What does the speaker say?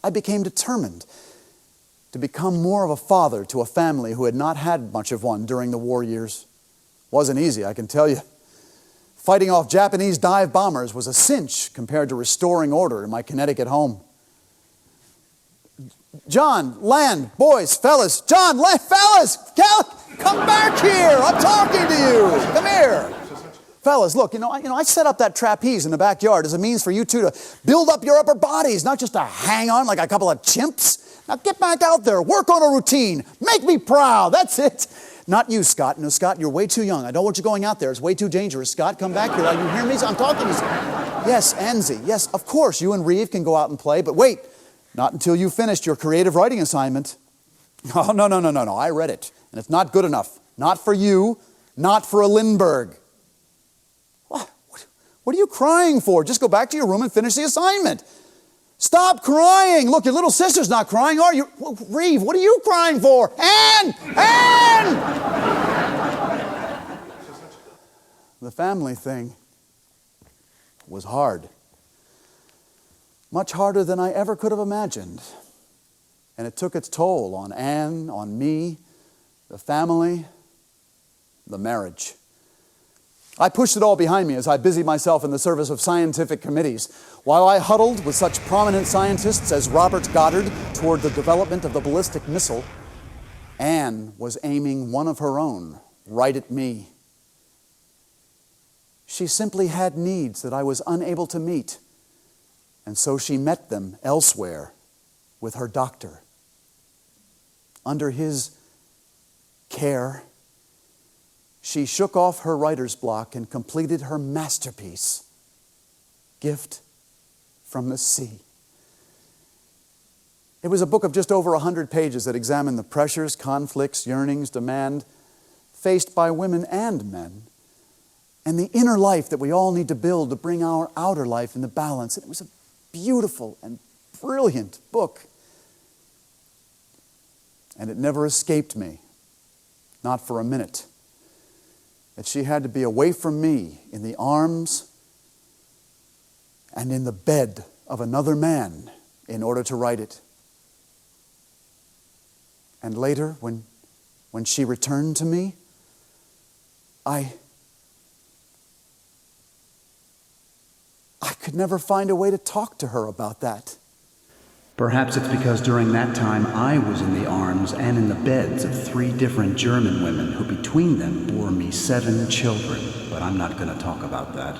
I became determined to become more of a father to a family who had not had much of one during the war years. Wasn't easy, I can tell you. Fighting off Japanese dive bombers was a cinch compared to restoring order in my Connecticut home. John, Land, boys, fellas, John, Land, fellas, come back here. I'm talking to you. Come here. Fellas, look, I set up that trapeze in the backyard as a means for you two to build up your upper bodies, not just to hang on like a couple of chimps. Now get back out there, work on a routine, make me proud, that's it. Not you, Scott. No, Scott, you're way too young. I don't want you going out there. It's way too dangerous. Scott, come back here. You hear me? I'm talking to you. Yes, Anzi. Yes, of course, you and Reeve can go out and play, but wait, not until you've finished your creative writing assignment. Oh, no. I read it, and it's not good enough. Not for you, not for a Lindbergh. What are you crying for? Just go back to your room and finish the assignment. Stop crying. Look, your little sister's not crying, are you? Reeve, what are you crying for? Anne! The family thing was hard. Much harder than I ever could have imagined. And it took its toll on Anne, on me, the family, the marriage. I pushed it all behind me as I busied myself in the service of scientific committees, while I huddled with such prominent scientists as Robert Goddard toward the development of the ballistic missile. Anne was aiming one of her own right at me. She simply had needs that I was unable to meet, and so she met them elsewhere with her doctor. Under his care, she shook off her writer's block and completed her masterpiece, Gift from the Sea. It was a book of just over 100 pages that examined the pressures, conflicts, yearnings, demand faced by women and men, and the inner life that we all need to build to bring our outer life into balance. And it was a beautiful and brilliant book. And it never escaped me, not for a minute, that she had to be away from me in the arms and in the bed of another man in order to write it. And later, when she returned to me, I could never find a way to talk to her about that. Perhaps it's because during that time I was in the arms and in the beds of 3 different German women who between them bore me 7 children, but I'm not going to talk about that.